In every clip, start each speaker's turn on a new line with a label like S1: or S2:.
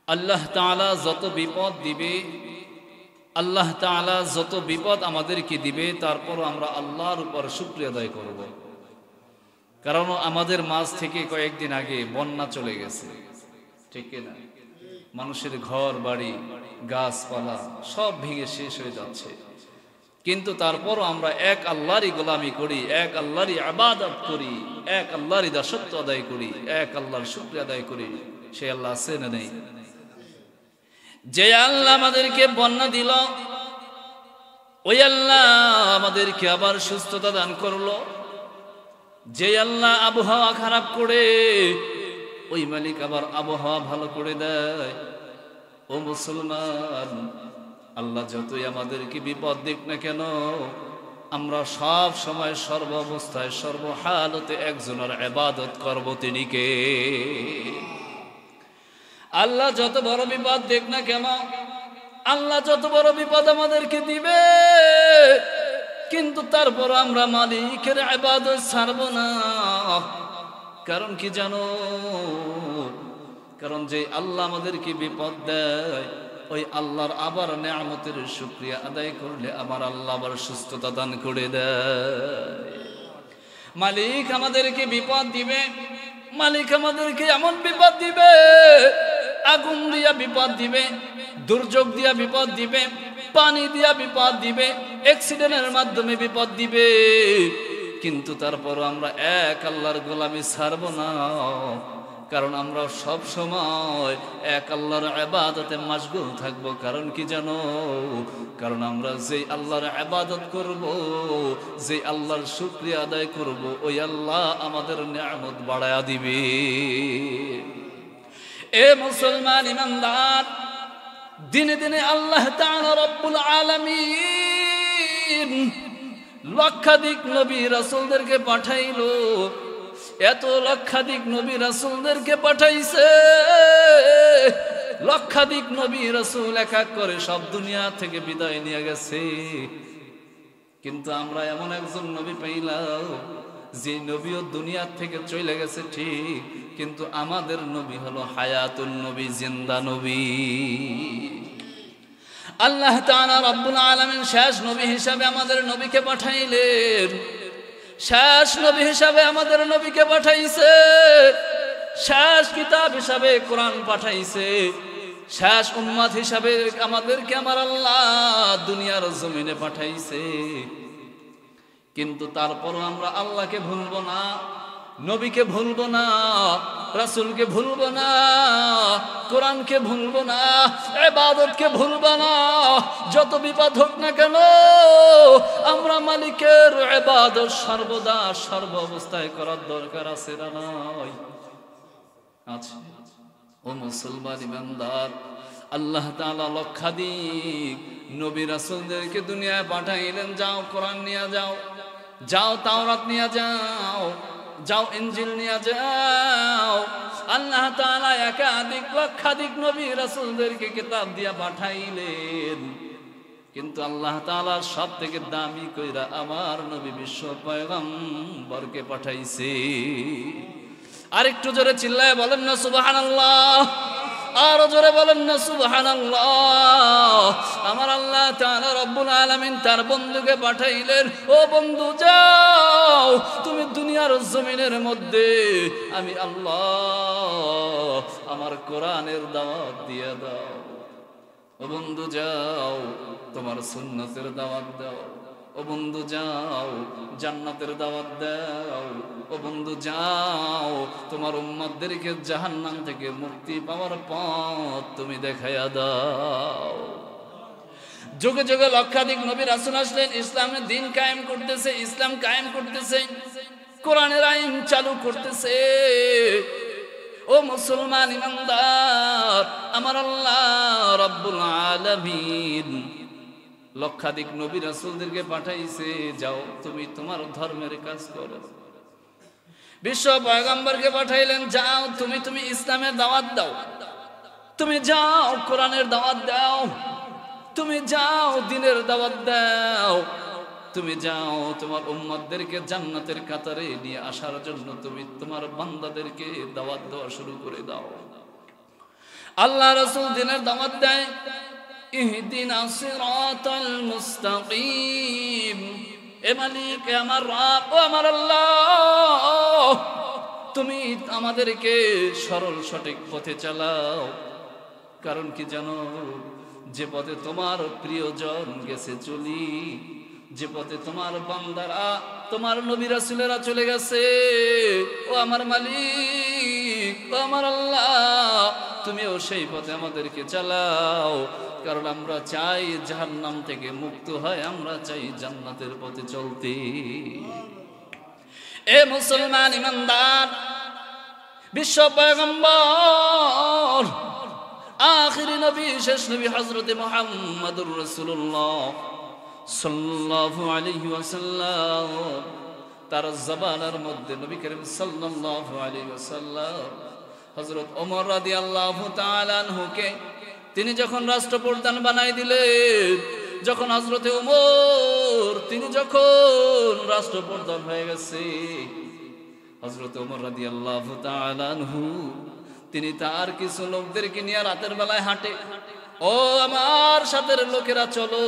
S1: আল্লাহ তাআলা যত বিপদ দিবে, আল্লাহ তাআলা যত বিপদ আমাদেরকে দিবে, তারপর আমরা আল্লাহর উপর শুকরিয়া আদায় করব। কারণ আমাদের মাঝ থেকে কয়েকদিন আগে বন্যা চলে গেছে, ঠিক না? মানুষের ঘর বাড়ি গাছপালা সব ভেঙে শেষ হয়ে যাচ্ছে, কিন্তু তারপরও আমরা এক আল্লাহরই গোলামি করি, এক আল্লাহরই ইবাদত করি, এক আল্লাহরই দাসত্ব আদায় করি, এক আল্লাহর শুকরিয়া আদায় করি। সে আল্লাহ আছে না নেই? যে আল্লাহ আমাদেরকে বন্যা দিল, ওই আল্লাহ আমাদেরকে আবার সুস্থতা দান করলো। যে আল্লাহ আবহাওয়া খারাপ করে, ওই মালিক আবার আবহাওয়া ভালো করে দেয়। ও মুসলমান, আল্লাহ যতই আমাদেরকে বিপদ দিক না কেন, আমরা সব সময় সর্ব অবস্থায় সর্বহালতে একজনের ইবাদত করব, তিনি কে? আল্লাহ যত বড় বিপদ দেখ না কেন, আল্লাহ যত বড় বিপদ আমাদেরকে দিবে, কিন্তু তারপর আমরা মালিকের ইবাদত ছাড়ব না। কারণ কি জানো? কারণ যে আল্লাহ আমাদেরকে বিপদ দেয়, ওই আল্লাহর আবার নেয়ামতের শুকরিয়া আদায় করলে আমার আল্লাহ আবার সুস্থতা দান করে দেয়। মালিক আমাদেরকে বিপদ দিবে, মালিক আমাদেরকে এমন বিপদ দিবে, আগুন দিয়া বিপদ দিবে, দুর্যোগ দিয়া বিপদ দিবে, পানি দিয়া বিপদ দিবে, অ্যাক্সিডেন্টের মাধ্যমে বিপদ দিবে, কিন্তু তারপর আমরা এক আল্লাহর গোলামি ছাড়ব না। কারণ আমরা সব সময় এক আল্লাহর ইবাদতে মাশগুল থাকব। কারণ কি জানো? কারণ আমরা যে আল্লাহর ইবাদত করব, যে আল্লাহর শুকরিয়া আদায় করব, ওই আল্লাহ আমাদের নিয়ামত বাড়ায়া দিবে। এ মুসলমান ইমানদার, দিনে দিনে আল্লাহ তাআলা রব্বুল আলামিন লক্ষাধিক নবী রাসূলদেরকে পাঠাইলো। এত লক্ষাধিক নবী রাসূলদেরকে পাঠাইছে, লক্ষাধিক নবী রাসূল এক এক করে সব দুনিয়া থেকে বিদায় নিয়ে গেছে, কিন্তু আমরা এমন একজন নবী পাইলাম যে নবীও দুনিয়া থেকে চলে গেছে ঠিক, কিন্তু আমাদের নবী হলো হায়াতুন নবী, জিন্দা নবী। আল্লাহ তাআলা রব্বুল আলামিন শেষ নবী হিসাবে আমাদের নবীকে পাঠাইলেন, শেষ নবী হিসাবে আমাদের নবীকে পাঠাইছে, শেষ কিতাব হিসাবে কোরআন পাঠাইছে, শেষ উম্মত হিসাবে আমাদেরকে আমার আল্লাহ দুনিয়ার জমিনে পাঠাইছে। কিন্তু তারপরও আমরা আল্লাহকে ভুলবো না, নবীকে ভুলবো না, রাসূলকে ভুলবো না, কোরআনকে ভুলবো না, ইবাদতকে ভুলবো না। যত বিপদ হোক না কেন, আমরা মালিকের ইবাদত সর্বদা সর্ব অবস্থায় করার দরকার আছে না নাই? আছে। ও মুসলমান ইমানদার, আল্লাহ তাআলা লক্ষাধিক নবী রাসূলদেরকে দুনিয়ায় পাঠাইলেন। যাও কোরআন নিয়ে যাও, যাও তাওরাত নিয়ে যাও, যাও ইনজিল নিয়ে যাও। আল্লাহ তাআলা একাধিক লক্ষাধিক নবী রাসূলদেরকে কিতাব দিয়া পাঠাইলেন, কিন্তু আল্লাহ তাআলা সব থেকে দামি কইরা আমার নবী বিশ্ব পয়গম্বরকে পাঠাইছে। আরেকটু জোরে চিল্লায় বলেন না সুবহানাল্লাহ, আরো জোরে বলেন না সুবহানাল্লাহ। আমার আল্লাহ তাআলা রব্বুল আলামিন তার বন্ধুকে পাঠাইলেন, ও বন্ধু যাও, তুমি দুনিয়ার জমিনের মধ্যে আমি আল্লাহ আমার কোরআনের দাওয়াত দিয়ে দাও। ও বন্ধু যাও, তোমার সুন্নতের দাওয়াত দাও। ও বন্ধু যাও, জান্নাতের দাওয়াত দাও। ও বন্ধু যাও, তোমার উম্মতদেরকে জাহান্নাম থেকে মুক্তি পাওয়ার পথ তুমি দেখাইয়া দাও। যুগে যুগে লক্ষাধিক নবী রাসূল আসলেন, ইসলামের দিন কায়েম করতেছে, ইসলাম কায়েম করতেছে, কোরআনের আইন চালু করতেছে। ও মুসলমান ইমানদার, আমার আল্লাহ রব্বুল আলামিন লক্ষাধিক নবী রাসূলদেরকে পাঠাইছে, যাও তুমি তোমার ধর্মের কাজ করো। বিশ্ব পয়গম্বরকে পাঠাইলেন, যাও তুমি ইসলামের দাওয়াত দাও, তুমি যাও কোরআনের দাওয়াত দাও, তুমি যাও দ্বীনের দাওয়াত দাও, তুমি যাও তোমার উম্মতদেরকে জান্নাতের কাতারে নিয়ে আসার জন্য তুমি তোমার বান্দাদেরকে দাওয়াত দেওয়া শুরু করে দাও। আল্লাহ রাসূল দিনের দাওয়াত দেয়, ইহদিনাস সিরাতাল মুস্তাকিম। এ মালিক, এ আমার রব, ও আমার আল্লাহ, তুমি আমাদেরকে সরল সঠিক পথে চালাও। কারণ কি জানো, যে পথে তোমার প্রিয়জন গেছে চলি, যে পথে তোমার বান্দারা, তোমার নবী রাসূলেরা চলে গেছে, ও আমার মালিক, ও আমার আল্লাহ, তুমিও সেই পথে আমাদেরকে চালাও। কারণ আমরা চাই জাহান্নাম থেকে মুক্ত হয়, আমরা চাই জান্নাতের পথে চলতে। এ মুসলমান ইমানদার, বিশ্ব পয়গম্বর, আখিরি নবী, শেষ নবী হযরত মুহাম্মদুর রাসূলুল্লাহ সাল্লাল্লাহু আলাইহি ওয়াসাল্লাম, তার জবানের মধ্যে নবী করিম সাল্লাল্লাহু আলাইহি ওয়াসাল্লাম হযরত ওমর রাদিয়াল্লাহু তাআলা আনহুকে তিনি যখন রাষ্ট্রপ্রধান বানাই দিলেন, যখন হযরত ওমর তিনি যখন রাষ্ট্রপ্রধান হয়ে গেছে, হযরত ওমর রাদিয়াল্লাহু তাআলা আনহু তিনি তার কিছু লোকদেরকে নিয়ে রাতের বেলায় হাঁটে। ও আমার সাথের লোকেরা, চলো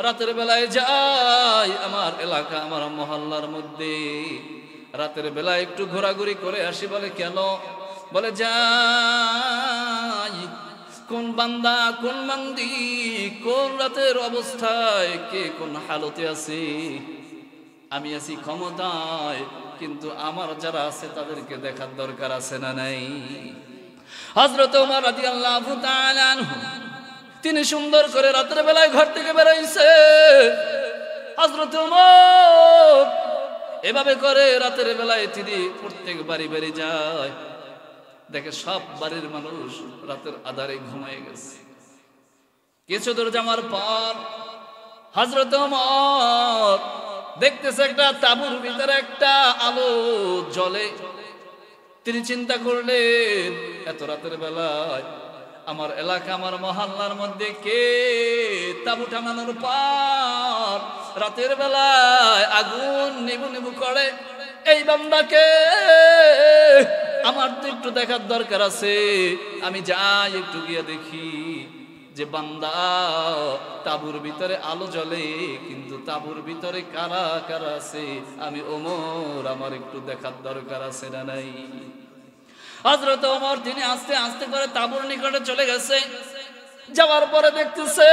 S1: রাতের বেলায় যাই আমার এলাকা, আমার মহল্লার মধ্যে রাতের বেলায় একটু ঘোরাঘুরি করে আসি। বলে কেন? বলে যাই, কোন বান্দা, কোন বান্দি, কোন রাতের অবস্থায় কে কোন হালতে আছে। আমি আছি ক্ষমতায়, কিন্তু আমার যারা আছে তাদেরকে দেখার দরকার আছে না নাই? হযরত ওমর রাদিয়াল্লাহু তাআলা আনহু তিনি সুন্দর করে রাতের বেলায় ঘর থেকে বেরাইছে। হযরত ওমর এভাবে করে রাতের বেলায় তিনি প্রত্যেক বাড়ি বাড়ি যায়, দেখে সব বাড়ির মানুষ রাতের আধারে ঘুমিয়ে গেছে। কিছু দূর যাওয়ার পর হযরত ওমর দেখতেছে একটা তাঁবুর ভিতরে একটা আলো জ্বলে। তিনি চিন্তা করলেন, এত রাতের বেলায় আমার এলাকা, আমার মহল্লার মধ্যে কে তাঁবু টানানোর পর রাতের বেলায় আগুন নিবু নিবু করে, এই বান্দাকে আমার তো একটু দেখার দরকার আছে। আমি যাই, একটু গিয়ে দেখি যে বান্দা তাঁবুর ভিতরে আলো জ্বলে, কিন্তু তাঁবুর ভিতরে কারা কারা আছে। আমি ওমর, আমার একটু দেখার দরকার আছে না নাই? হযরত ওমর তিনি আস্তে আস্তে করে তাঁবুর নিকটে চলে গেছে। যাওয়ার পরে দেখতেছে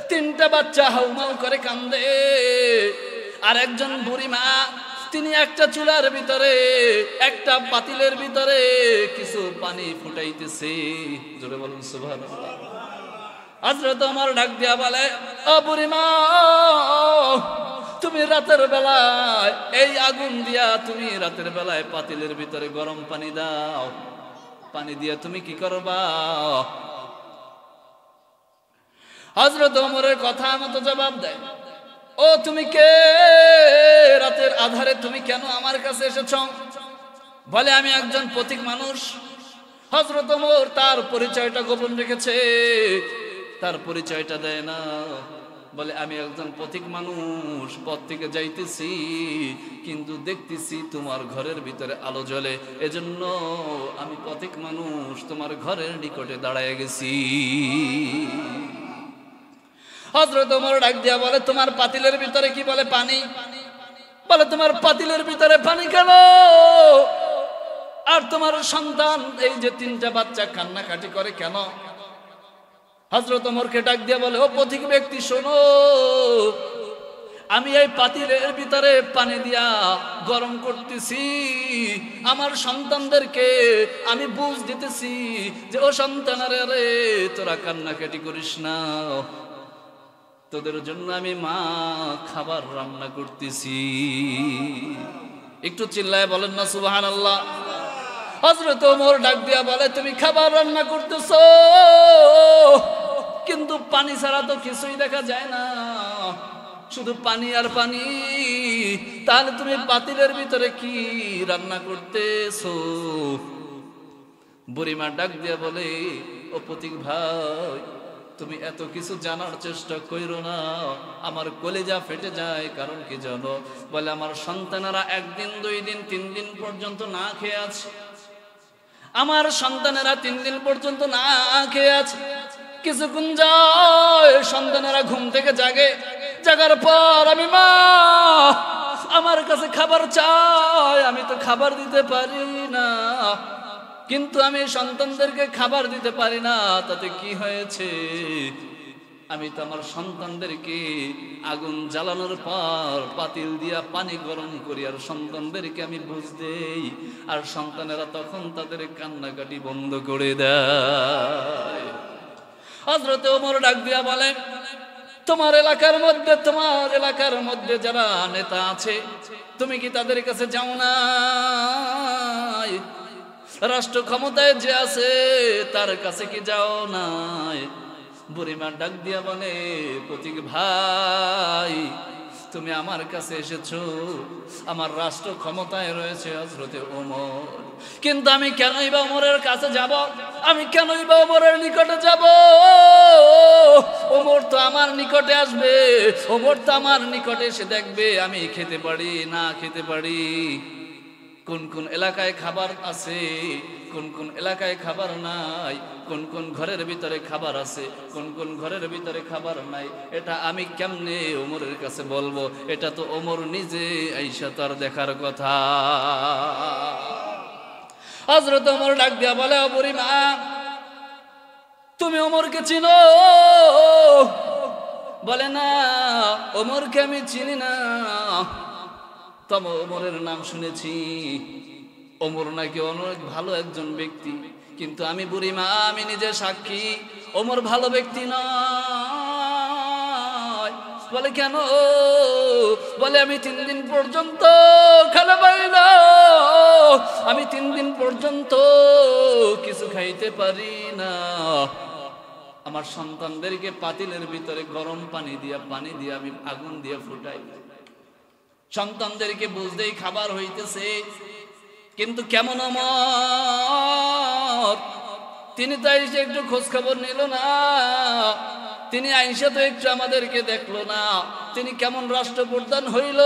S1: তিনটা বাচ্চা হাউমাউ করে কান্দে, আর একজন বুড়ি মা তিনি একটা চুলার ভিতরে, একটা পাতিলের ভিতরে কিছু পানি ফুটাইতেছে। জোরে বলুন সুবহানাল্লাহ। হযরত ওমর ডাক দিয়া বলে, ও বুড়ি মা, তুমি রাতের বেলায় এই আগুন দিয়া তুমি রাতের বেলায় পাতিলের ভিতরে গরম পানি দাও, পানি দিয়া তুমি কি করবা? হযরত ওমরের কথা মতো জবাব দেয়, ও তুমি কে? রাতের আধারে তুমি কেন আমার কাছে এসেছো? বলে, আমি একজন পথিক মানুষ। হযরত ওমর তার পরিচয়টা গোপন রেখেছে, তার পরিচয়টা দেয় না। বলে, আমি একজন পথিক মানুষ, পথ থেকে যাইতেছি, কিন্তু দেখতেছি তোমার ঘরের ভিতরে আলো জ্বলে, এজন্য আমি পথিক মানুষ তোমার ঘরের নিকটে দাঁড়ায় গেছি। হযরত ওমর ডাক দিয়া বলে, তোমার পাতিলের ভিতরে কি? বলে, পানি। বলে, তোমার পাতিলের ভিতরে পানি কেন? আর তোমার সন্তান এই যে তিনটা বাচ্চা কান্নাকাটি করে কেন? হযরত ওমরকে ডাক দিয়া বলে, ও পথিক ব্যক্তি, শোনো, আমি এই পাতিলের ভিতরে পানি দিয়া গরম করতেছি, আমার সন্তানদেরকে আমি বুঝ দিতেছি যে, ও সন্তানারে রে, তোরা কান্নাকাটি করিস না, তোদের জন্য আমি মা খাবার রান্না করতেছি। একটু চিল্লায় বলেন না সুবহানাল্লাহ। হযরত ওমর ডাক দিয়া বলে, তুমি খাবার রান্না করতেছো, কিন্তু পানি ছাড়া তো কিছুই দেখা যায় না, শুধু পানি আর পানি। তাহলে তুমি পাতিলের ভিতরে কি রান্না করতেছো? বুড়িমা ডাক দিয়া বলে, ও পথিক ভাই, তুমি এত কিছু জানার চেষ্টা কইরো না, আমার কলিজা ফেটে যায়। কারণ কি জানো? বলে, আমার সন্তানেরা একদিন, 2 দিন, 3 দিন পর্যন্ত না খেয়ে আছে, আমার সন্তানেরা 3 দিন পর্যন্ত না খেয়ে আছে। কিছুক্ষণ যায় সন্তানেরা ঘুম থেকে জাগে, জাগার পর আমি মা আমার কাছে খাবার চাই, আমি তো খাবার দিতে পারি না। কিন্তু আমি সন্তানদেরকে খাবার দিতে পারি না, তাতে কি হয়েছে? আমি তো আমার সন্তানদেরকে আগুন জ্বালানোর পর পাতিল দিয়া পানি গরম করি আর সন্তানদেরকে আমি বুঝ দেই, আর সন্তানেরা তখন তাদের কান্নাকাটি বন্ধ করে দেয়। হযরত ওমর ডাক দিয়া বলেন, তোমার এলাকার মধ্যে যারা নেতা আছে তুমি কি তাদের কাছে যাও না? রাষ্ট্র ক্ষমতায় যে আছে তার কাছে কি যাও না? বুড়িমা ডাক দিয়া বলে, প্রতীক ভাই তুমি আমার কাছে এসেছো, আমার রাষ্ট্র ক্ষমতায় রয়েছে হযরতে ওমর, কিন্তু আমি কেনই বা ওমরের কাছে যাব? আমি কেনই বা ওমরের নিকটে যাব? ওমর তো আমার নিকটে আসবে, ওমর তো আমার নিকটে এসে দেখবে আমি খেতে পারি না খেতে পারি, কোন কোন এলাকায় খাবার আছে, কোন কোন এলাকায় খাবার নাই, কোন কোন ঘরের ভিতরে খাবার আছে, কোন কোন ঘরের ভিতরে খাবার নাই, এটা আমি কেমনে ওমরের কাছে বলবো? এটা তো ওমর নিজে আইসা তার দেখার কথা। হযরত ওমর ডাক দিয়া বলে, ও বুড়িমা তুমি ওমরকে চিনো? বলে, না ওমরকে আমি চিনি না, তবে ওমরের নাম শুনেছি, ওমর নাকি অনেক ভালো একজন ব্যক্তি, কিন্তু আমি বুড়িমা আমি নিজে সাক্ষী ওমর ভালো ব্যক্তি নয়। বলে, কেন? বলে, আমি 3 দিন পর্যন্ত খানা পাই না, আমি 3 দিন পর্যন্ত কিছু খাইতে পারি না, আমার সন্তানদেরকে পাতিলের ভিতরে গরম পানি দিয়া আমি আগুন দিয়ে ফুটাই, সন্তানদেরকে বুঝতেই খাবার হইতেছে, কিন্তু কেমন ওমর তিনি তো আইসা একটু খোঁজ খবর নিল না, তিনি আইসা তো একটু আমাদেরকে দেখলো না, তিনি কেমন রাষ্ট্রপ্রধান হইল,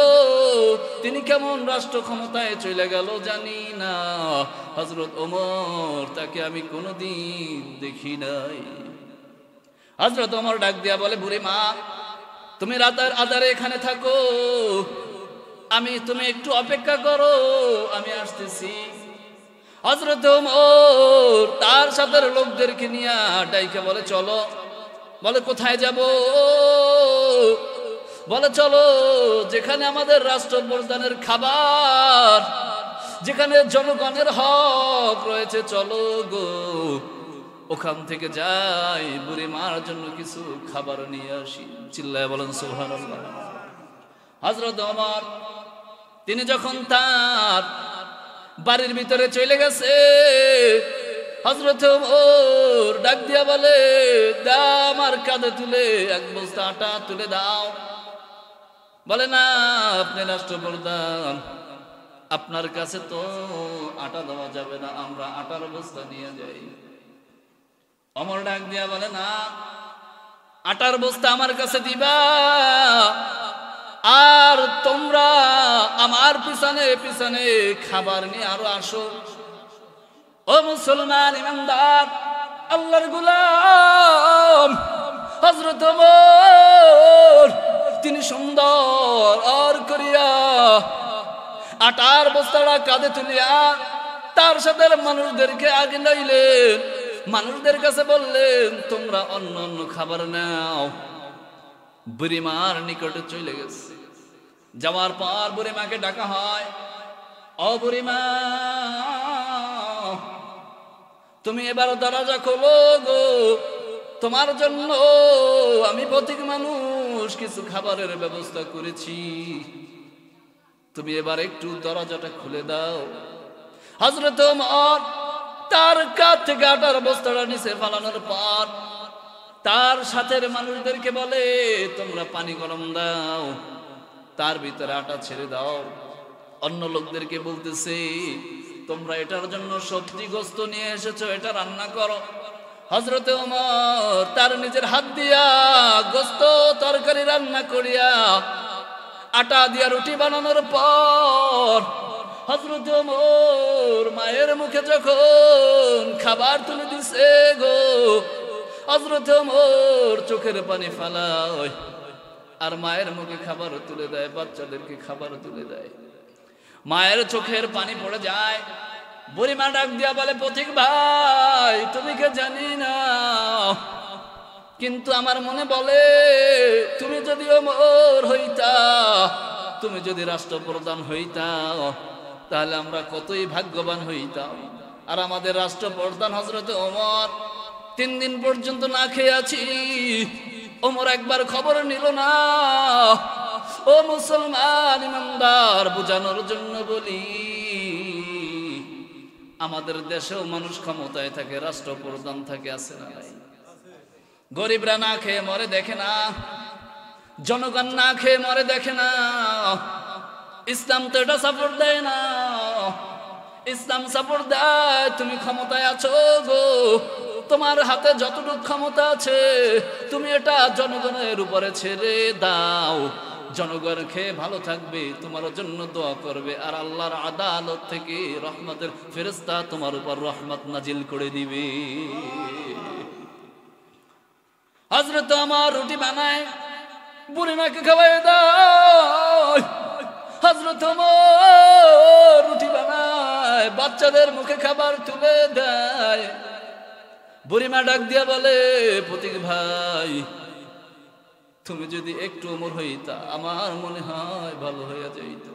S1: তিনি কেমন রাষ্ট্র ক্ষমতায় চলে গেল জানি না, হযরত ওমর তাকে আমি কোনোদিন দেখি নাই। হযরত ওমর ডাক দিয়া বলে, বুড়ি মা তুমি রাতের আধারে এখানে থাকো, তুমি একটু অপেক্ষা করো, আমি আসতেছি। হযরত ওমর তার সাথে লোকদেরকে নিয়ে ডাইকে বলে, চলো। বলে, কোথায় যাব? বলে, চলো যেখানে আমাদের রাষ্ট্রপ্রধানের খাবার, যেখানে জনগণের হক রয়েছে, চলো গো ওখান থেকে যাই, বুড়ি মার জন্য কিছু খাবার নিয়ে আসি। চিল্লায় বলেন সুবহানাল্লাহ। হযরত ওমর তিনি যখন তার বাড়ির ভিতরে চলে গেছে, হযরত ওমর ডাক দিয়া বলে, দাও আমার কাঁধে তুলে 1 বস্তা আটা তুলে দাও। বলে, না আপনি রাষ্ট্রপ্রধান, আপনার কাছে তো আটা দেওয়া যাবে না, আমরা আটার বস্তা নিয়ে যাই। ওমর ডাক দিয়া বলে, না আটার বস্তা আমার কাছে দিবা, আর তোমরা আমার পিছনে পিছনে খাবার নিয়ে আরো আসো। ও মুসলমান ইমানদার আল্লাহর গোলাম, হযরত ওমর তিনি সুন্দর আর করিয়া আটার বস্তাটা কাঁধে তুলিয়া তার সাথে মানুষদেরকে আগে নাইলেন, মানুষদের কাছে বললেন, তোমরা অন্য অন্য খাবার নাও। বুড়িমার নিকটে চলে গেছে, যাওয়ার পর বুড়িমাকে ডাকা হয়, ও বুড়িমা তুমি এবার দরজা খোলো গো, তোমার জন্য আমি প্রতীক মানুষ কিছু খাবারের ব্যবস্থা করেছি, তুমি এবার একটু দরজাটা খুলে দাও। হযরত ওমর তার কাঁধ থেকে আটার বস্তাটা নিচে ফালানোর পর তার সাথের মানুষদেরকে বলে, তোমরা পানি গরম দাও, তার ভিতরে আটা ছেড়ে দাও। অন্য লোকদেরকে বলতেছে, তোমরা এটার জন্য সবজি গোস্ত নিয়ে এসেছো, এটা রান্না করো। হযরত ওমর তার নিজের হাত দিয়া গোস্ত তরকারি রান্না করিয়া আটা দিয়া রুটি বানানোর পর হযরত ওমর মায়ের মুখে যখন খাবার তুলে দিছে গো, হযরত ওমর চোখের পানি ফালায় আর মায়ের মুখে খাবার তুলে দেয়, বাচ্চাদেরকে খাবার তুলে দেয়। মায়ের চোখের পানি পড়ে যায়। বুড়িমা ডাক দিয়া বলে, পথিক ভাই তুমি কে জানি না, কিন্তু আমার মনে বলে তুমি যদি ওমর হইতা, তুমি যদি রাষ্ট্রপ্রধান হইতা, তাহলে আমরা কতই ভাগ্যবান হইতাম। আর আমাদের রাষ্ট্রপ্রধান হযরত ওমর 3 দিন পর্যন্ত না খেয়ে আছি। ওমর একবার খবর নিল না। ও মুসলমান ইমানদার, বুঝানোর জন্য বলি, আমাদের দেশেও মানুষ ক্ষমতায় থাকে, রাষ্ট্রপ্রধান থাকে, আছে না নাই? গরিবরা না খেয়ে মরে দেখে না, জনগণ না খেয়ে মরে দেখে না। ইসলাম তো এটা সাপোর্ট দেয় না। ইসলাম সাপোর্ট দেয় তুমি ক্ষমতায় আছো গো, তোমার হাতে যতটুকু ক্ষমতা আছে তুমি এটা জনগণের উপরে ছেড়ে দাও। জনগণ খেয়ে ভালো থাকবে, তোমার জন্য দোয়া করবে, আর আল্লাহর আদালত থেকে রহমতের ফেরেশতা তোমার উপর রহমত নাজিল করে দিবে। হযরত ওমর রুটি বানায়, বুড়িমাকে খাওয়াই দাও। হযরত ওমর রুটি বানায়, বাচ্চাদের মুখে খাবার তুলে দেয়। বুড়িমা ডাক দিয়া বলে, পথিক ভাই তুমি যদি একটু ওমর হইতা, আমার মনে হয় ভালো হইয়া যাইত।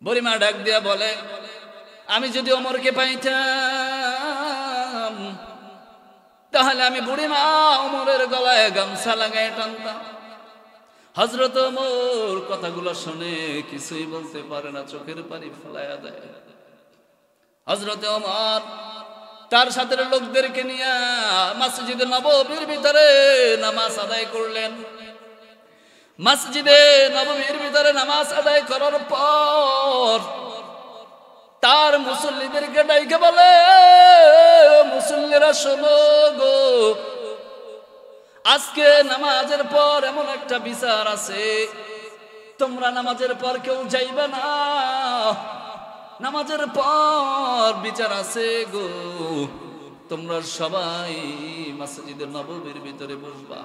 S1: বুড়িমা ডাক দিয়া বলে, আমি যদি ওমরকে পাইতাম, তাহলে আমি বুড়িমা ওমরের গলায় গামছা লাগায় টানতাম। হযরত ওমর কথাগুলো শুনে কিছুই বলতে পারে না, চোখের পানি ফেলাইয়া দেয়। হযরত ওমর তার সাথে লোকদেরকে নিয়ে মসজিদে নববীর ভিতরে নামাজ আদায় করলেন। মসজিদে নববীর ভিতরে নামাজ আদায় করার পর তার মুসল্লিদেরকে ডাইকে বলে, মুসল্লিরা শোনো গো, আজকে নামাজের পর এমন একটা বিচার আছে, তোমরা নামাজের পর কেউ যাইবে না। নামাজের পর বিচার আছে গো, তোমরা সবাই মসজিদের নববীর ভিতরে বসবা।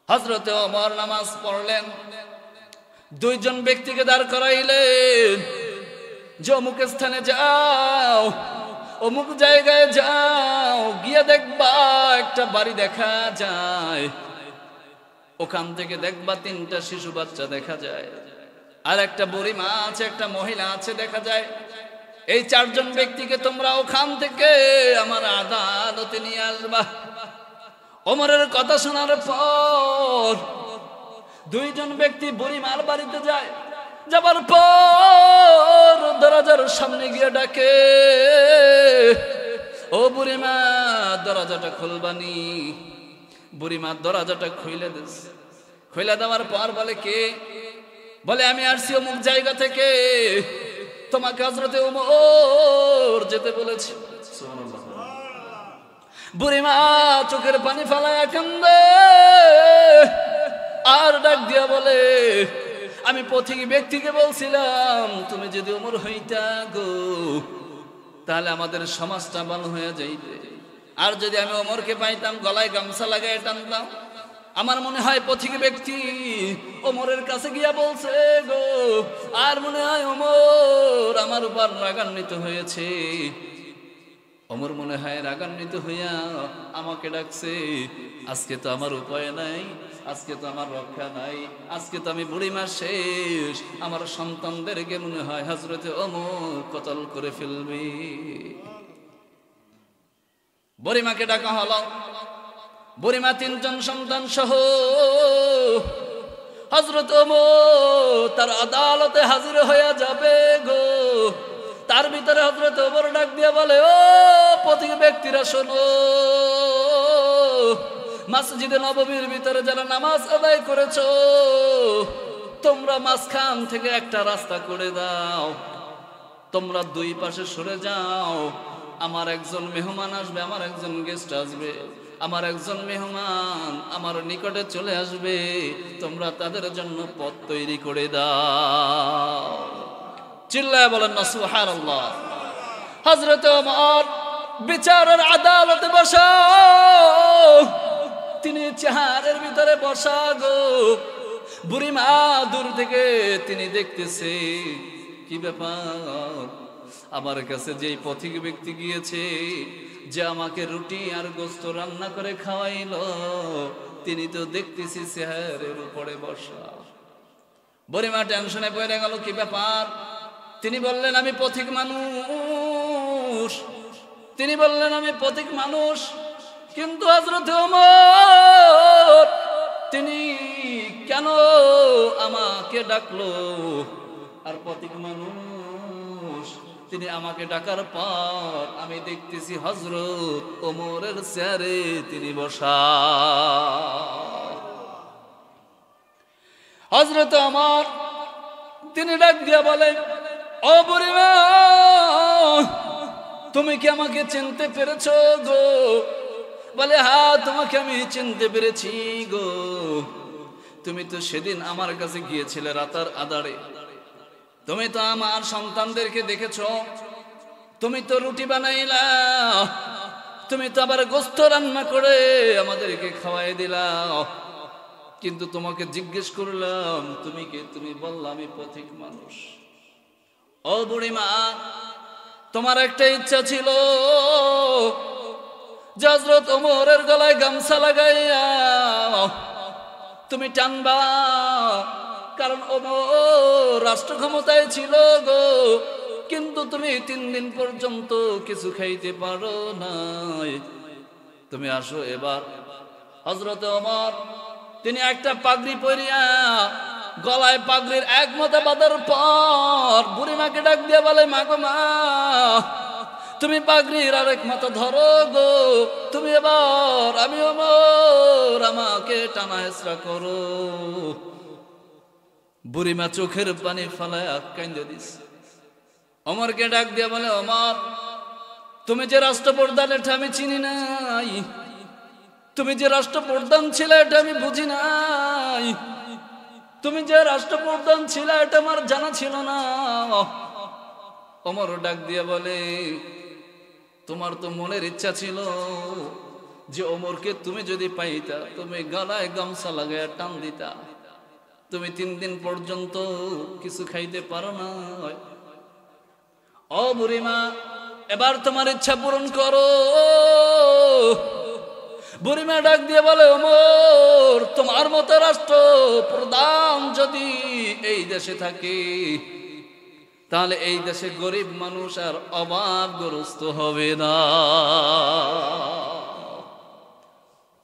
S1: হযরত ওমর নামাজ পড়লেন, 2 জন ব্যক্তিকে দাঁড় করাইলেন, যে অমুক স্থানে যাও, অমুক জায়গায় যাও, গিয়ে দেখবা একটা বাড়ি দেখা যায়, ওখান থেকে দেখবা 3টা শিশু বাচ্চা দেখা যায়, আর একটা বুড়ি মা আছে, একটা মহিলা আছে দেখা যায়। এই 4 জন ব্যক্তিকে তোমরা ওখান থেকে আমার আদালতে নিয়ে আসবা। ওমরের কথা শোনার পর 2 জন ব্যক্তি বুড়ি মার বাড়িতে যায়। যাবার পর দরজার সামনে গিয়ে ডাকে, ও বুড়ি মা দরজাটা খুলবানি। বুড়ি মা দরজাটা খুলে দিস। খুলে দেওয়ার পর বলে, কে? বলে, আমি আসছি অমুক জায়গা থেকে, তোমাকে হযরত ওমর যেতে বলেছে। বুড়িমা চোখের পানি ফেলায় কান্দে আর ডাক দিয়া বলে, আমি পথিক ব্যক্তিকে বলছিলাম তুমি যদি ওমর হইতা গো, তাহলে আমাদের সমাজটা ভালো হয়ে যাইবে। আর যদি আমি ওমরকে পাইতাম, গলায় গামছা লাগায় টানতাম। আমার মনে হয় পথিক ব্যক্তি ওমরের কাছে গিয়া বলছে গো, আর মনে হয় ওমর আমার উপর রাগান্বিত হয়েছে। ওমর মনে হয় রাগান্বিত হইয়া আমাকে ডাকছে। আজকে তো আমার উপায় নাই, আজকে তো আমার রক্ষা নাই, আজকে তো আমি বুড়িমা শেষ। আমার সন্তানদেরকে মনে হয় হযরত ওমর কতল করে ফেলবে। বুড়িমাকে ডাকা হলো। বুড়িমা 3 জন সন্তান সহ হযরত ওমর তার আদালতে হাজির হয়ে যাবে গো। তার ভিতরে হযরত ওমর ডাক দিয়ে বলে, ও পথিক ব্যক্তিরা শোনো, মসজিদে নববীর ভিতরে যারা নামাজ আদায় করেছো, তোমরা মাঝখান থেকে একটা রাস্তা করে দাও, তোমরা 2 পাশে সরে যাও। আমার একজন মেহমান আসবে, আমার একজন গেস্ট আসবে, আমার একজন মেহমান আমার নিকটে চলে আসবে, তোমরা তাদের জন্য পথ তৈরি করে দাও। চিল্লায় বলেন না সুবহানাল্লাহ। হযরত ওমর বিচারের আদালতে বসা, তিনি চেহারের ভিতরে বসা গো। বুড়িমা দূর থেকে তিনি দেখতেছে কি ব্যাপার, আমার কাছে যেই পথিক ব্যক্তি গিয়েছে, যে আমাকে রুটি আর গোস্ত রান্না করে খাওয়াইলো, তিনি তো দেখতেছি চেহারের উপরে বসা। বুড়িমা টেনশনে পড়ে গেল, কি ব্যাপার? তিনি বললেন আমি পথিক মানুষ, তিনি বললেন আমি পথিক মানুষ। কিন্তু হযরত ওমর তিনি কেন আমাকে ডাকলো? আর পথিক মানুষ তিনি আমাকে ডাকার পর আমি দেখতেছি হযরত ওমরের চেয়ারে তিনি বসা। হযরত ওমর তিনি ডাক দিয়া বলেন, ও বুড়িমা, তুমি কি আমাকে চিনতে পেরেছো গো? বলে, হ্যাঁ তোমাকে আমি চিনতে পেরেছি গো। তুমি তো সেদিন আমার কাছে গিয়েছিলে রাতের আঁধারে, তুমি তো আমার সন্তানদেরকে দেখেছো, তুমি তো রুটি বানাইলা, তুমি তো আবার গোস্ত রান্না করে আমাদেরকে খাওয়াই দিলা। কিন্তু তোমাকে জিজ্ঞেস করলাম তুমি কে? তুমি বললা আমি পথিক মানুষ। ও বুড়িমা, তোমার একটা ইচ্ছা ছিল যে হযরত ওমরের গলায় গামছা লাগাইয়া তুমি টানবা, কারণ ওমর রাষ্ট্র ক্ষমতায় ছিল গো। কিন্তু তুমি 3 দিন পর্যন্ত কিছু খাইতে পারো নাই। তুমি আসো এবার। হযরত ওমর তিনি একটা পাগড়ি পরিয়া, গলায় পাগড়ির এক মাথা বাঁধার পর বুড়িমাকে ডাক দিয়ে বলে, মা গো মা, তুমি পাগড়ির আরেক মাথা ধরো গো। তুমি এবার আমি ওমর, আমাকে টানা হেঁচড়া করো। বুড়িমা চোখের পানি ফেলায় কাঁদে দিছে। ওমরকে ডাক দিয়ে বলে, ওমর, তুমি যে রাষ্ট্রপ্রধান এটা আমি চিনি নাই, তুমি যে রাষ্ট্রপ্রধান ছিলে এটা আমি বুঝি নাই, তুমি যে রাষ্ট্রপ্রধান ছিলে এটা আমার জানা ছিল না। ওমর ডাক দিয়ে বলে, তোমার তো মনের ইচ্ছা ছিল যে ওমরকে তুমি যদি পাইতা, তুমি গলায় গামছা লাগায় টান দিতা। তুমি 3 দিন পর্যন্ত কিছু খাইতে পারো না। ও বুড়িমা, এবার তোমার ইচ্ছা পূরণ করো। বুড়িমা ডাক দিয়ে বলে, ওমর, তোমার মতো রাষ্ট্র প্রধান যদি এই দেশে থাকে, তাহলে এই দেশে গরিব মানুষ আর অভাবগ্রস্ত হবে না।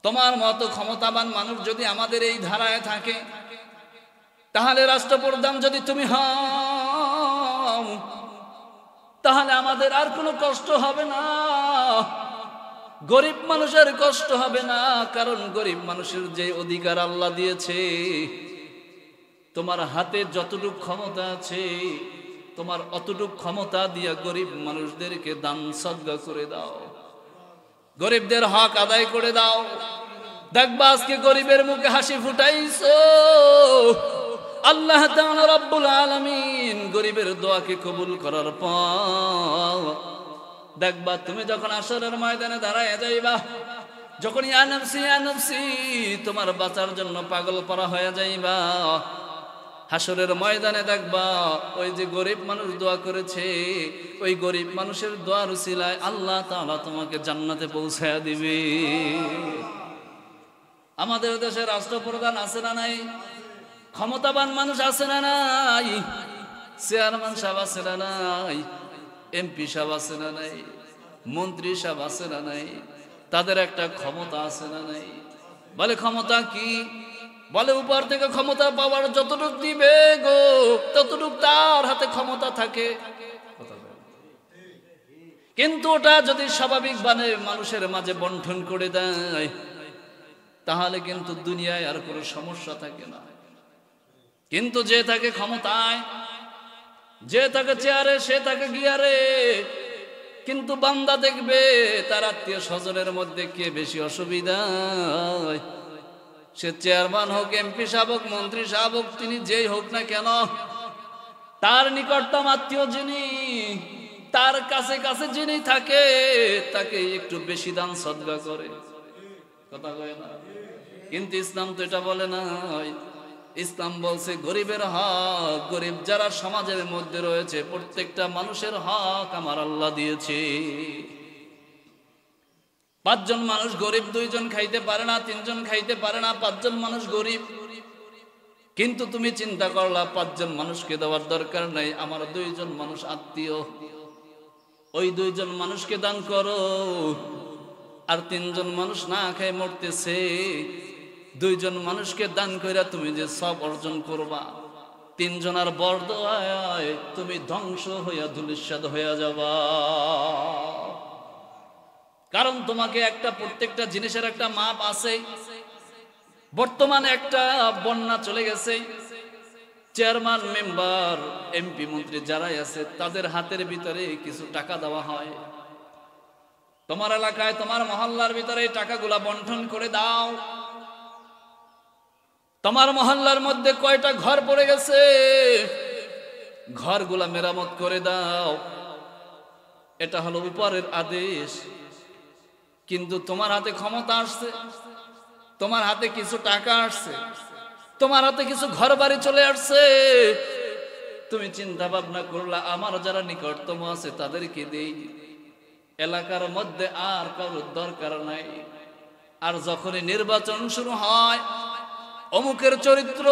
S1: তোমার মতো ক্ষমতাবান মানুষ যদি আমাদের এই ধারায় থাকে, তাহলে রাষ্ট্রপ্রধান যদি তুমি হও, তাহলে আমাদের আর কোনো কষ্ট হবে না, গরিব মানুষের কষ্ট হবে না। কারণ গরিব মানুষের যে অধিকার আল্লাহ দিয়েছে, তোমার হাতে যতটুকু ক্ষমতা আছে, তোমার অতটুকু ক্ষমতা দিয়া গরিব মানুষদেরকে দান সদকা করে দাও, গরিবদের হক আদায় করে দাও। দেখবা আজকে গরিবের মুখে হাসি ফুটাইছো, আল্লাহ তাআলা রব্বুল আলামিন গরিবের দোয়াকে কবুল করার পর দেখবা তুমি যখন আসরের ময়দানে দাঁড়ায় যাইবা, যখন ইয়া নফসি ইয়া নফসি তোমার বাঁচার জন্য পাগল করা হয়ে যাইবা, হাসরের ময়দানে দেখবা ওই যে গরিব মানুষ দোয়া করেছে, ওই গরিব মানুষের দোয়ার উসিলায় আল্লাহ তাআলা তোমাকে জান্নাতে পৌঁছায়া দিবে। আমাদের দেশে রাষ্ট্রপ্রধান আছে না নাই? ক্ষমতাবান মানুষ আছে না নাই? চেয়ারম্যান সাহেব আছে না নাই? এমপি সাহেব আছে না নাই? মন্ত্রী সাহেব আছে না নাই? তাদের একটা ক্ষমতা আছে না নাই? বলে ক্ষমতা কি? বলে উপর থেকে ক্ষমতা পাওয়ার যতটুক দিবে গো, ততটুক তার হাতে ক্ষমতা থাকে। কিন্তু ওটা যদি স্বাভাবিকভাবে মানুষের মাঝে বন্টন করে দেয়, তাহলে কিন্তু দুনিয়ায় আর কোনো সমস্যা থাকে না। কিন্তু যে থাকে ক্ষমতায়, যে থাকে চেয়ারে, সে থাকে গিয়ারে, কিন্তু বান্দা দেখবে তার আত্মীয় স্বজনের মধ্যে কে বেশি অসুবিধায়, সে চেয়ারম্যান হোক, এমপি সাহেব হোক, মন্ত্রী সাহেব হোক, তিনি যেই হোক না কেন, তার নিকটতম আত্মীয় যিনি, তার কাছে কাছে যিনি থাকে, তাকে একটু বেশি দান সদকা করে, কথা কয় না? কিন্তু ইসলাম তো এটা বলে না। ইসলাম বলছে গরিবের হক, গরিব যারা সমাজের মধ্যে রয়েছে প্রত্যেকটা মানুষের হক আমার আল্লাহ দিয়েছে। 5 জন মানুষ গরিব, 2 জন খাইতে পারে না, 3 জন খাইতে পারে না, 5 জন মানুষ গরিব। কিন্তু তুমি চিন্তা করলা 5 জন মানুষকে দেওয়ার দরকার নাই, আমার 2 জন মানুষ আত্মীয়, ওই 2 জন মানুষকে দান করো। আর 3 জন মানুষ না খেয়ে মরতেছে, 2 জন মানুষকে দান কইরা তুমি যে সব অর্জন করবা, 3 জনের বরদোয়ায় তুমি ধ্বংস হইয়া ধূলিসাৎ হইয়া যাবা। কারণ তোমাকে একটা, প্রত্যেকটা জিনিসের একটা মাপ আছে। বর্তমানে একটা বন্যা চলে গেছে, চেয়ারম্যান, মেম্বার, এমপি, মন্ত্রী যারাই আছে তাদের হাতের ভিতরে কিছু টাকা দেওয়া হয়। তোমার এলাকায়, তোমার মহল্লার ভিতরে টাকাগুলা বন্টন করে দাও। তোমার মহল্লার মধ্যে কয়টা ঘর পড়ে গেছে, ঘরগুলা মেরামত করে দাও। এটা হলো উপরের আদেশ। কিন্তু তোমার হাতে ক্ষমতা আসছে, তোমার হাতে কিছু টাকা আসছে, তোমার হাতে কিছু ঘর বাড়ি চলে আসছে, তুমি চিন্তা ভাবনা করলা আমার যারা নিকটতম আছে তাদেরকে দেই, এলাকার মধ্যে আর কারোর দরকার নাই। আর যখনই নির্বাচন শুরু হয়, অমুকের চরিত্র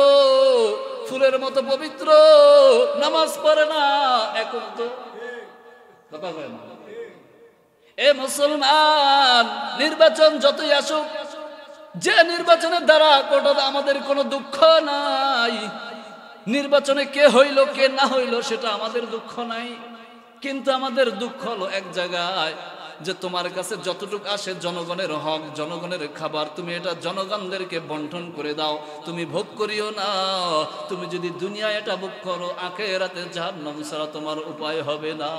S1: ফুলের মতো পবিত্র, নামাজ পড়ে না, এখন তো কথা কয় না। এ মুসলমান, নির্বাচন যতই আসুক, যে নির্বাচনের দ্বারা আমাদের কোনো দুঃখ নাই, নির্বাচনে কে হইল কে না হইল সেটা আমাদের দুঃখ নাই। কিন্তু আমাদের দুঃখ হলো এক জায়গায়, যে তোমার কাছে যতটুকু আসে জনগণের হক, জনগণের খাবার, তুমি এটা জনগণদেরকে বন্টন করে দাও, তুমি ভোগ করিও না। তুমি যদি দুনিয়া এটা ভোগ করো, আখিরাতে জাহান্নাম ছাড়া তোমার উপায় হবে না।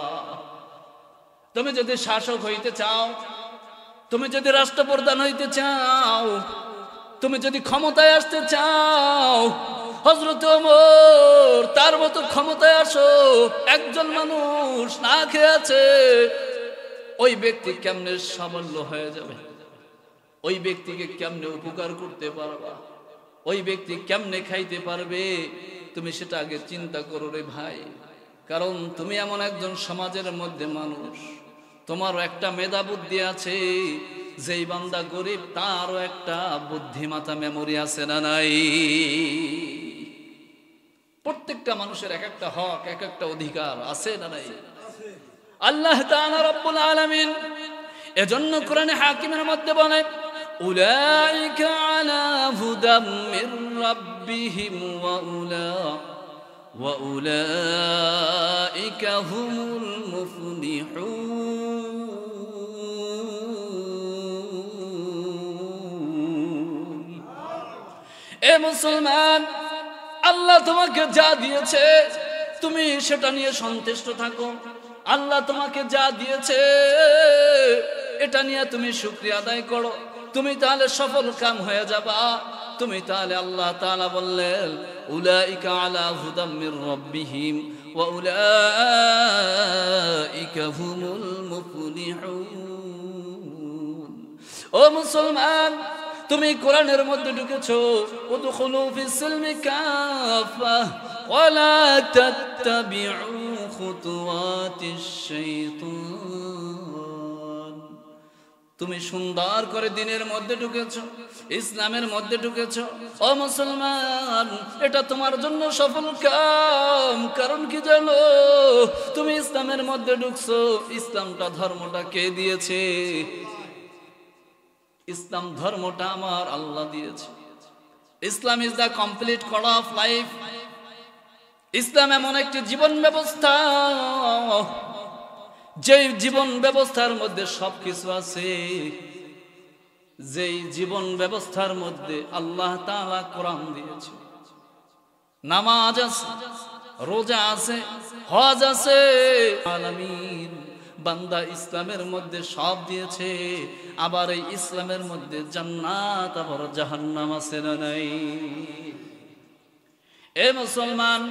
S1: তুমি যদি শাসক হইতে চাও, তুমি যদি রাষ্ট্রপ্রধান হইতে চাও, তুমি যদি ক্ষমতায় আসতে চাও, হযরত ওমর তার মতো ক্ষমতায় আসো। একজন মানুষ না খেয়ে আছে, ওই ব্যক্তি কেমনে সামান্য হয়ে যাবে, ওই ব্যক্তিকে কেমনে উপকার করতে পারবা, ওই ব্যক্তি কেমনে খাইতে পারবে, তুমি সেটা আগে চিন্তা করো রে ভাই। কারণ তুমি এমন একজন সমাজের মধ্যে মানুষ, তোমারও একটা মেধা বুদ্ধি আছে। যেই বান্দা গরিব তারও একটা বুদ্ধিমাতা মেমোরি আছে না নাই? প্রত্যেকটা মানুষের এক একটা হক, এক একটা অধিকার আছে না নাই? আল্লাহ তাআলা রব্বুল আলামিন এজন্য কোরআনে হাকিমের মধ্যে বলেন, উলাইকা আলা হুদাম মির রাব্বিহিম ওয়া উলাইকা হুমুল মুফলিহুন। এ মুসলমান, আল্লাহ তোমাকে যা দিয়েছে তুমি সেটা নিয়ে সন্তুষ্ট থাকো। আল্লাহ তোমাকে যা দিয়েছে এটা নিয়ে তুমি শুকরিয়া আদায় করো, তুমি তাহলে সফল কাম হয়ে যাবা। তুমি তাহলে, আল্লাহ তাআলা বললেন, উলাইকা আলা হুদাম মির রাব্বিহিম ওয়া উলাইকা হুমুল মুফলিহুন। ও মুসলমান, তুমি কোরআনের মধ্যে ঢুকেছো, উদখুলু ফিস সিলমি কাফা ওয়া লা তাত্তাবিউ খুতুওয়াতিশ শাইতান। তুমি সুন্দর করে দিনের মধ্যে ঢুকেছো, ইসলামের মধ্যে ঢুকেছো। ও মুসলমান, এটা তোমার জন্য সফল কাম। কারণ কি জানো? তুমি ইসলামের মধ্যে ঢুকছো। ইসলামটা, ধর্মটা কে দিয়েছে? ইসলাম ধর্মটা আমার আল্লাহ দিয়েছে। Islam is the complete code of life. ইসলাম এমন একটি জীবন ব্যবস্থা, যেই জীবন ব্যবস্থার মধ্যে সবকিছু আছে। যেই জীবন ব্যবস্থার মধ্যে আল্লাহ তাআলা কোরআন দিয়েছে, নামাজ আছে, রোজা আছে, হজ আছে। আলামিন বান্দা ইসলামের মধ্যে সব দিয়েছে। আবার এই ইসলামের মধ্যে জান্নাত আবার জাহান্নাম আছে না নাই? এ মুসলমান,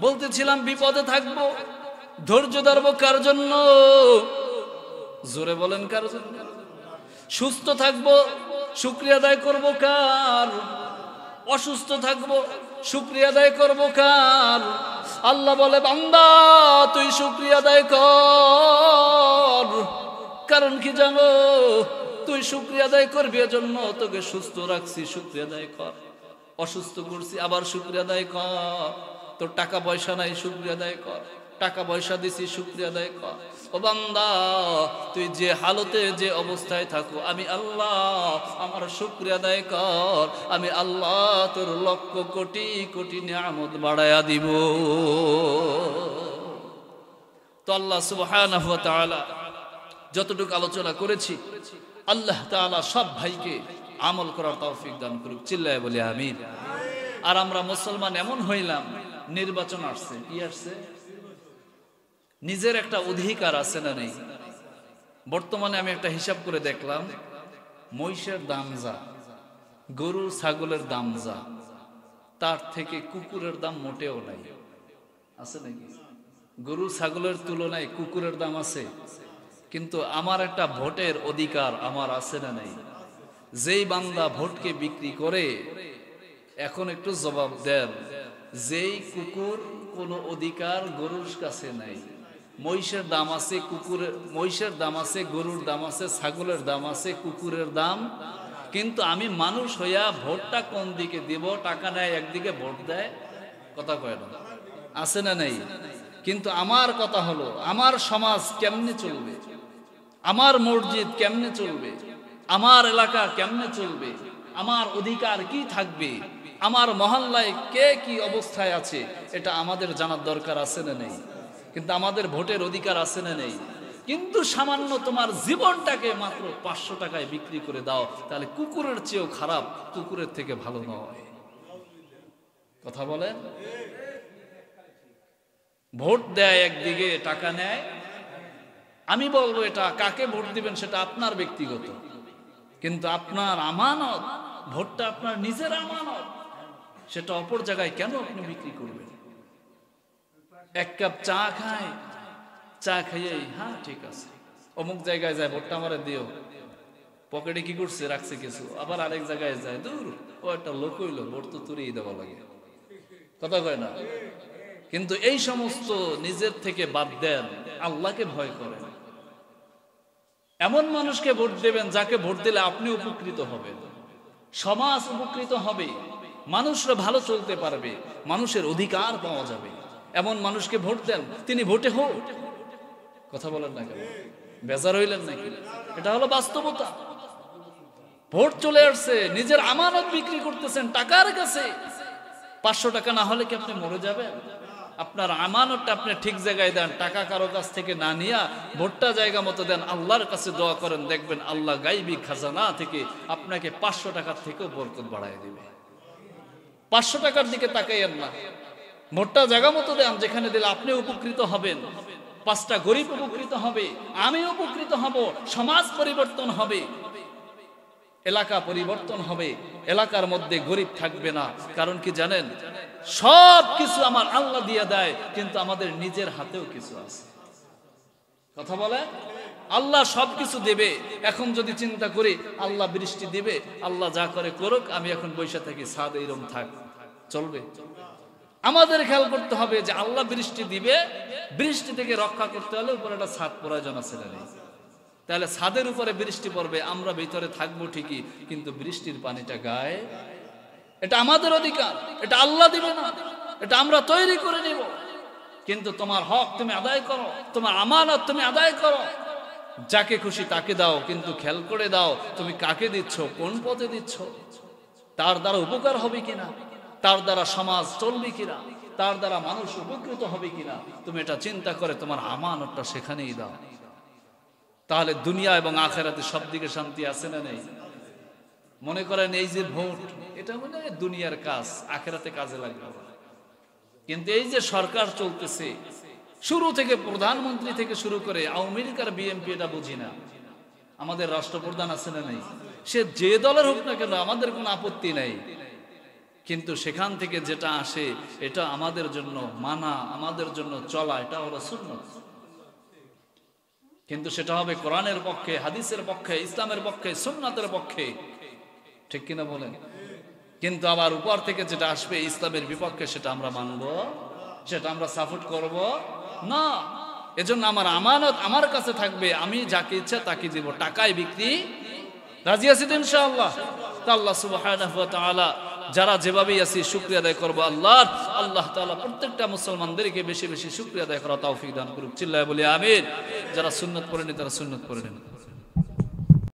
S1: বলতেছিলাম বিপদে থাকবো, ধৈর্য ধরবো কার জন্য? জোরে বলেন কার জন্য? সুস্থ থাকবো, শুকরিয়া আদায় করবো কার? অসুস্থ থাকবো, শুকরিয়া আদায় করবো কার? আল্লাহ বলে বান্দা তুই শুকরিয়া আদায় কর। কারণ কি জানো? তুই শুকরিয়া আদায় করবি, এজন্য তোকে সুস্থ রাখছি, শুকরিয়া আদায় কর। অসুস্থ করছি, আবার শুকরিয়া আদায় কর। তোর টাকা পয়সা নাই, শুকরিয়া আদায় কর। টাকা পয়সা দিছি, শুকরিয়া আদায় কর। ও বান্দা তুই যে হালতে যে অবস্থায় থাকো, আমি আল্লাহ আমার শুকরিয়া আদায় কর। আমি আল্লাহ তোর লক্ষ কোটি কোটি নিয়ামত বাড়ায়া দিব। তো আল্লাহ সুবহানাহু ওয়া তাআলা যতটুকু আলোচনা করেছি, আল্লাহ তাআলা সব ভাইকে আমল করার তৌফিক দান করুক। চিল্লায় বলি আমিন। আর আমরা মুসলমান এমন হইলাম, নির্বাচন আসছে, কি আসছে? নিজের একটা অধিকার আছে না নেই? বর্তমানে আমি একটা হিসাব করে দেখলাম, মহিষের দাম যা, গরু ছাগলের দাম যা, তার থেকে কুকুরের দাম মোটেও নাই। আছে নাকি? গরু ছাগলের তুলনায় কুকুরের দাম আছে। কিন্তু আমার একটা ভোটের অধিকার আমার আছে না নেই? যেই বান্দা ভোটকে বিক্রি করে, এখন একটু জবাব দেন, যেই কুকুর কোনো অধিকার গরুর কাছে নাই। মহিষের দাম আছে, মহিষের দাম আছে, গরুর দাম আছে, ছাগলের দাম আছে, কুকুরের দাম। কিন্তু আমি মানুষ হইয়া ভোটটা কোন দিকে দিব? টাকা নেয় একদিকে, ভোট দেয়, কথা কয় না, আছে না নেই? কিন্তু আমার কথা হলো, আমার সমাজ কেমনে চলবে, আমার মসজিদ কেমনে চলবে, আমার এলাকা কেমনে চলবে, আমার অধিকার কি থাকবে, আমার মহল্লায় কে কি অবস্থায় আছে, এটা আমাদের জানার দরকার আছে না নেই? কিন্তু আমাদের ভোটের অধিকার আছে না নেই? কিন্তু সামান্য তোমার জীবনটাকে মাত্র 500 টাকায় বিক্রি করে দাও, তাহলে কুকুরের চেয়েও খারাপ, কুকুরের থেকে ভালো নয়। কথা বলেন? ভোট দেয় একদিকে, টাকা নেয়। আমি বলবো এটা কাকে ভোট দিবেন সেটা আপনার ব্যক্তিগত, কিন্তু আপনার আমানত, ভোটটা আপনার নিজের আমানত, সেটা অপর জায়গায় কেন আপনি বিক্রি করবেন? এক কাপ চা খায়, চা খাইয়ে হ্যাঁ ঠিক আছে, অমুক জায়গায় যায়, ভোটটা আমারে দিও, পকেটে কি করছে, রাখছে কিছু, আবার আরেক জায়গায় যায়, দূর ও একটা লোক হইলো, ভোট তো তুলেই দেওয়া লাগে, কথা কয় না? কিন্তু এই সমস্ত নিজের থেকে বাদ দেন, আল্লাহকে ভয় করেন। এমন মানুষকে ভোট দেবেন যাকে ভোট দিলে আপনি উপকৃত হবেন, সমাজ উপকৃত হবে, মানুষরা ভালো চলতে পারবে, মানুষের অধিকার পাওয়া যাবে। এমন মানুষকে ভোট দেন, তিনি ভোটে হোক। কথা বলেন না কেন? বেজার হইলেন নাকি? এটা হলো বাস্তবতা। ভোট চলে আসছে, নিজের আমানত বিক্রি করতেছেন টাকার কাছে। 500 টাকা না হলে কি আপনি মরে যাবেন? আপনার আমানতটা আপনি ঠিক জায়গায় দেন, টাকা কারো কাছ থেকে না নিয়া ভোটটা জায়গা মতো দেন, আল্লাহর কাছে দোয়া করেন, দেখবেন আল্লাহ গাইবি খাজানা থেকে আপনাকে 500 টাকার থেকেও বরকত বাড়ায় দিবে। 500 টাকার দিকে তাকাইয়েন না, ভোটটা জায়গা মতো দেন, যেখানে দিলে আপনি উপকৃত হবেন, 5টা গরিব উপকৃত হবে, আমি উপকৃত হব, সমাজ পরিবর্তন হবে, এলাকা পরিবর্তন হবে, এলাকার মধ্যে গরিব থাকবে না। কারণ কি জানেন? সব কিছু আমার আল্লাহ দিয়ে দেয়, কিন্তু আমাদের নিজের হাতেও কিছু আছে। কথা বলে, আল্লাহ সব কিছু দেবে। এখন যদি চিন্তা করি আল্লাহ বৃষ্টি দিবে, আল্লাহ যা করে করুক, আমি এখন বৈশা থাকি, ছাদ এইরকম থাক, চলবে? আমাদের খেয়াল করতে হবে যে আল্লাহ বৃষ্টি দিবে, বৃষ্টি থেকে রক্ষা করতে হলে উপরে একটা ছাদ প্রয়োজন আছে না নেই? তাহলে ছাদের উপরে বৃষ্টি পড়বে, আমরা ভিতরে থাকবো ঠিকই, কিন্তু বৃষ্টির পানিটা গায়ে, এটা আমাদের অধিকার, এটা আল্লাহ দিবে না, এটা আমরা তৈরি করে নিব। কিন্তু তোমার হক তুমি আদায় করো, তোমার আমানত তুমি আদায় করো, যাকে খুশি তাকে দাও, কিন্তু খেয়াল করে দাও তুমি কাকে দিচ্ছ, কোন পথে দিচ্ছ, তার দ্বারা উপকার হবে কিনা, তার দ্বারা সমাজ চলবে কিনা, তার দ্বারা মানুষ উপকৃত হবে কিনা, তুমি এটা চিন্তা করে তোমার আমানতটা সেখানেই দাও। তাহলে দুনিয়া এবং আখেরাতে সব দিকে শান্তি আছে না নেই? মনে করেন এই যে ভোট, এটা মনে হয় দুনিয়ার কাজ, আখেরাতে কাজে লাগবে। কিন্তু এই যে সরকার চলতেছে, শুরু থেকে প্রধানমন্ত্রী থেকে শুরু করে আওয়ামী লীগ আর বিএনপি, এটা বুঝি না। আমাদের রাষ্ট্রপ্রধান আছে না নেই? সে যে দলের হোক না কেন, আমাদের কোনো আপত্তি নাই, কিন্তু সেখান থেকে যেটা আসে এটা আমাদের জন্য মানা, আমাদের জন্য চলা, এটা হলো সুন্নাত। কিন্তু সেটা হবে কোরআনের পক্ষে, হাদিসের পক্ষে, ইসলামের পক্ষে, সুন্নাতের পক্ষে, ঠিক কিনা বলেন? কিন্তু আবার উপর থেকে যেটা আসবে ইসলামের বিপক্ষে, সেটা আমরা মানব, সেটা আমরা সাপোর্ট করব না। এজন্য আমার আমানত আমার কাছে থাকবে, আমি যাকে ইচ্ছা তাকে দিব, টাকায় বিক্রি রাজি আছি তো ইনশাআল্লাহ। তা আল্লাহ সুবহানাহু ওয়া তাআলা যারা যেভাবেই আছি শুকরিয়া আদায় করবো আল্লাহর, আল্লাহ তাআলা প্রত্যেকটা মুসলমানদেরকে বেশি বেশি শুকরিয়া আদায় করা তৌফিক দান করুক। চিল্লায় বলি আমিন। যারা সুন্নাত পড়েনি তারা সুন্নাত পড়ে নেন।